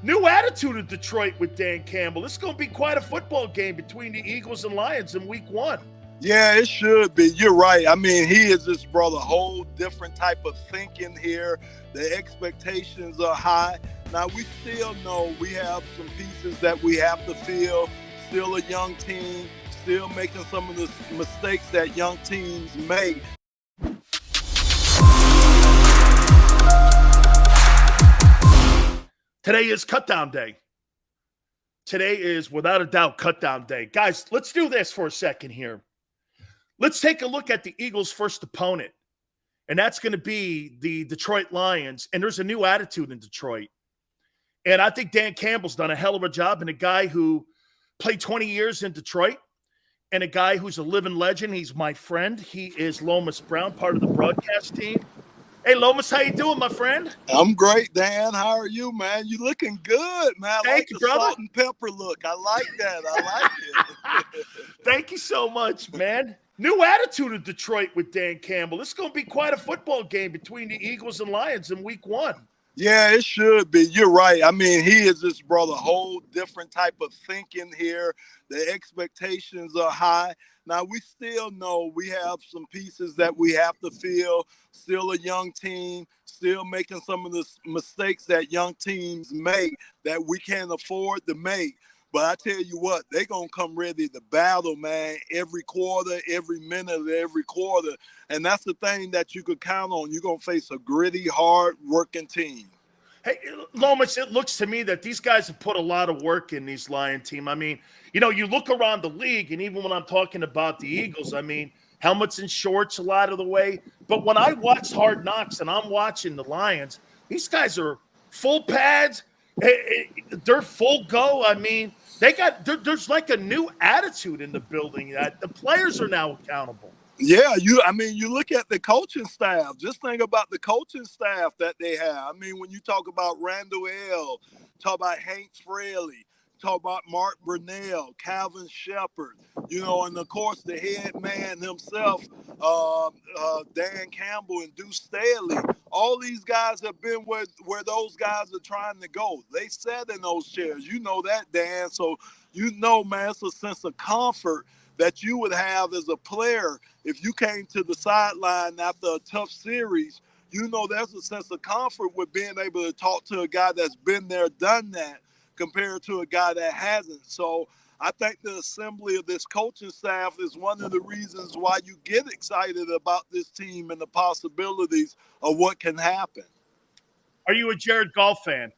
New attitude in Detroit with Dan Campbell. This is going to be quite a football game between the Eagles and Lions in week 1. Yeah, it should be. You're right. I mean, he has just brought a whole different type of thinking here. The expectations are high. Now, we still know we have some pieces that we have to fill. Still a young team, still making some of the mistakes that young teams make. Today is cutdown day. Today is, without a doubt, cutdown day. Guys, let's do this for a second here. Let's take a look at the Eagles' first opponent, and that's going to be the Detroit Lions. And there's a new attitude in Detroit. And I think Dan Campbell's done a hell of a job, and a guy who played 20 years in Detroit, and a guy who's a living legend. He's my friend. He is Lomas Brown, part of the broadcast team. Hey, Lomas, how you doing, my friend? I'm great, Dan. How are you, man? You looking good, man. I like you, the brother. salt and pepper look. I like that. I like it. Thank you so much, man. New attitude in Detroit with Dan Campbell. This is going to be quite a football game between the Eagles and Lions in week 1. Yeah, it should be. You're right. I mean, he has just brought a whole different type of thinking here. The expectations are high. Now, we still know we have some pieces that we have to fill. Still a young team, still making some of the mistakes that young teams make that we can't afford to make. But I tell you what, they're going to come ready to battle, man, every quarter, every minute of every quarter. And that's the thing that you could count on. You're going to face a gritty, hard-working team. Hey, Lomas, it looks to me that these guys have put a lot of work in these Lion team. I mean, you know, you look around the league, and even when I'm talking about the Eagles, I mean, helmets and shorts a lot of the way. But when I watch Hard Knocks and I'm watching the Lions, these guys are full pads. They're full go. I mean, there's like a new attitude in the building that the players are now accountable. Yeah, you look at the coaching staff. Just think about the coaching staff that they have. I mean, when you talk about Randall L., talk about Hank Fraley, talk about Mark Brunell, Calvin Shepard, you know, and of course the head man himself, Dan Campbell and Deuce Staley. All these guys have been where those guys are trying to go. They sat in those chairs. You know that, Dan. So you know, man, it's a sense of comfort that you would have as a player if you came to the sideline after a tough series. You know, there's a sense of comfort with being able to talk to a guy that's been there, done that, compared to a guy that hasn't. So I think the assembly of this coaching staff is one of the reasons why you get excited about this team and the possibilities of what can happen. Are you a Jared Goff fan?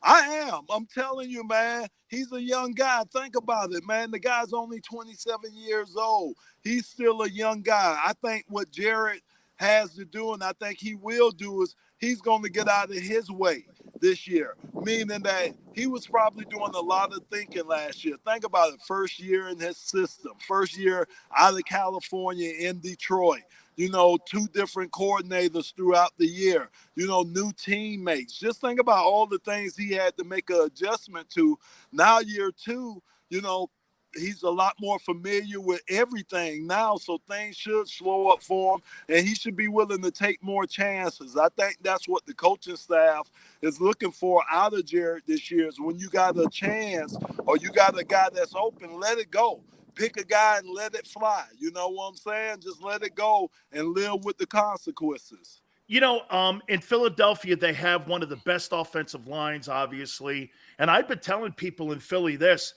I am. I'm telling you, man, he's a young guy. Think about it, man. The guy's only 27 years old. He's still a young guy. I think what Jared has to do, and I think he will do, is he's going to get out of his way this year, meaning that he was probably doing a lot of thinking last year. Think about it, first year in his system, first year out of California in Detroit. You know, 2 different coordinators throughout the year, you know, new teammates. Just think about all the things he had to make an adjustment to. Now, year 2, you know, he's a lot more familiar with everything now, so things should slow up for him, and he should be willing to take more chances. I think that's what the coaching staff is looking for out of Jared this year, is when you got a chance or you got a guy that's open, let it go. Pick a guy and let it fly. You know what I'm saying? Just let it go and live with the consequences. You know, in Philadelphia, they have one of the best offensive lines, obviously. And I've been telling people in Philly this,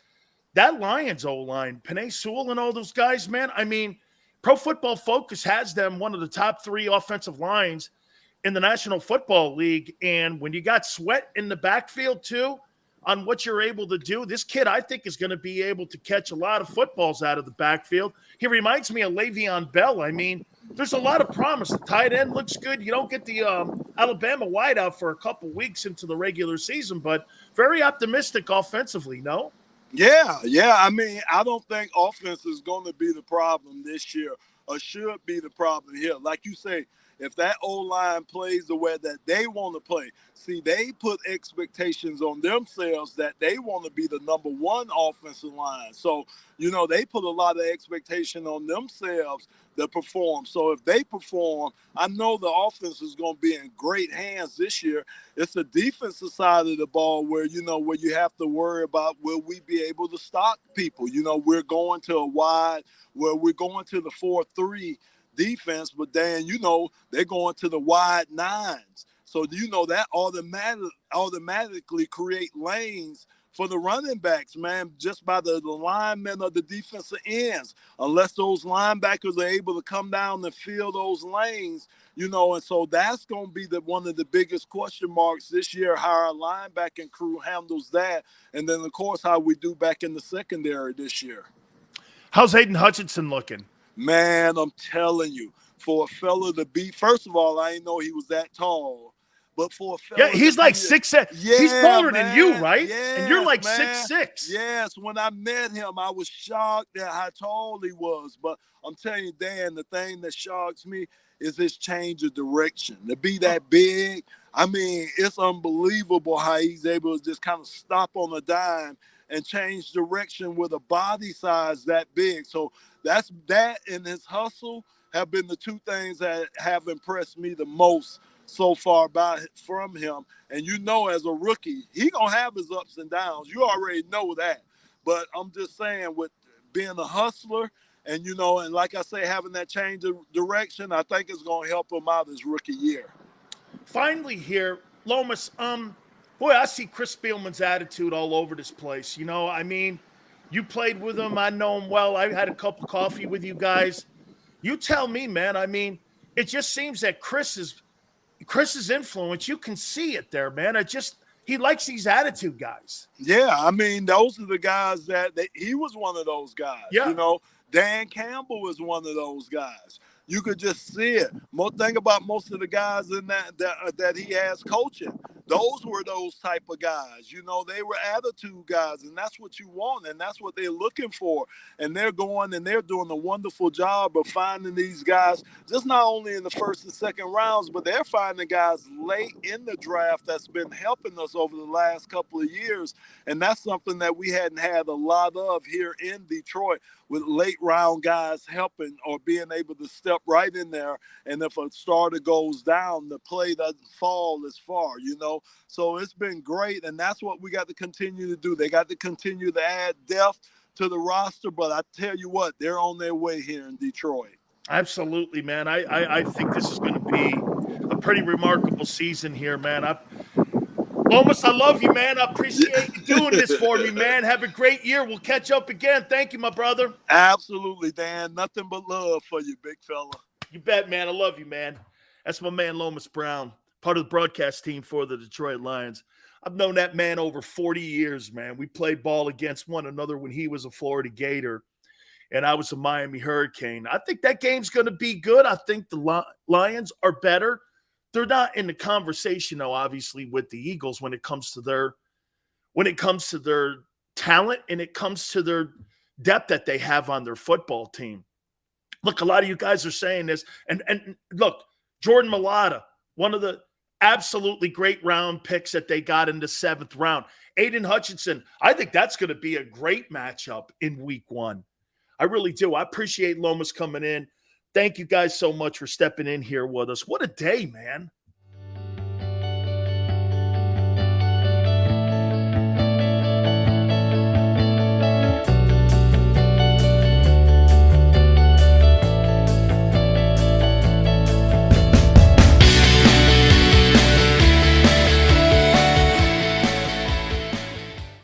that Lions O-line, Penei Sewell and all those guys, man, I mean, Pro Football Focus has them one of the top 3 offensive lines in the National Football League. And when you got Sweat in the backfield, too, on what you're able to do. This kid, I think, is going to be able to catch a lot of footballs out of the backfield. He reminds me of Le'Veon Bell. I mean, there's a lot of promise. The tight end looks good. You don't get the Alabama wideout for a couple weeks into the regular season, but very optimistic offensively, no? Yeah. I mean, I don't think offense is going to be the problem this year or should be the problem here. Like you say, if that O-line plays the way that they want to play, see, they put expectations on themselves that they want to be the number one offensive line. So, they put a lot of expectation on themselves to perform. So if they perform, I know the offense is going to be in great hands this year. It's the defensive side of the ball where you have to worry about, will we be able to stop people? We're going to a wide, where we're going to the 4-3 defense, but then, they're going to the wide nines. So, that automatically create lanes for the running backs, man, just by the alignment of the defensive ends. Unless those linebackers are able to come down and fill those lanes, and so that's going to be one of the biggest question marks this year, how our linebacking crew handles that. And then, of course, how we do back in the secondary this year. How's Aiden Hutchinson looking? Man, I'm telling you, for a fella to be, first of all, I didn't know he was that tall. But for a fella, he's like 6'7". Yeah, he's taller than you, right? Yes, and you're like man. 6'6". Yes, when I met him, I was shocked at how tall he was. But I'm telling you, Dan, the thing that shocks me is his change of direction. To be that big, I mean, it's unbelievable how he's able to just kind of stop on a dime and change direction with a body size that big. So that and his hustle have been the two things that have impressed me the most so far from him. And as a rookie, he gonna have his ups and downs. You already know that. But I'm just saying, with being a hustler and and like I say, having that change of direction, I think it's gonna help him out his rookie year. Finally here, Lomas, boy, I see Chris Spielman's attitude all over this place. I mean, you played with him, I know him well. I had a cup of coffee with you guys. You tell me, man. I mean, it just seems that Chris's influence, you can see it there, man. He likes these attitude guys. Yeah, I mean, those are the guys that he was one of those guys. Yeah. Dan Campbell was one of those guys. You could just see it. Think about most of the guys in that he has coaching. Those were those type of guys. They were attitude guys, and that's what you want, and that's what they're looking for. And they're going and they're doing a wonderful job of finding these guys, just not only in the first and second rounds, but they're finding guys late in the draft that's been helping us over the last couple of years. And that's something that we hadn't had a lot of here in Detroit, with late round guys helping or being able to step right in there. And if a starter goes down, the play doesn't fall as far, So it's been great. And that's what we got to continue to do. They got to continue to add depth to the roster. But I tell you what, they're on their way here in Detroit. Absolutely, man. I think this is going to be a pretty remarkable season here, man. Lomas, I love you, man. I appreciate you doing this for me, man. Have a great year. We'll catch up again. Thank you, my brother. Absolutely, Dan. Nothing but love for you, big fella. You bet, man. I love you, man. That's my man, Lomas Brown, part of the broadcast team for the Detroit Lions. I've known that man over 40 years, man. We played ball against one another when he was a Florida Gator and I was a Miami Hurricane. I think that game's going to be good. I think the Lions are better. They're not in the conversation, though, obviously, with the Eagles when it comes to their talent and it comes to their depth that they have on their football team. Look, a lot of you guys are saying this, and look, Jordan Mailata, one of the absolutely great round picks that they got in the 7th round. Aiden Hutchinson, I think that's going to be a great matchup in week 1. I really do. I appreciate Lomas coming in. Thank you guys so much for stepping in here with us. What a day, man.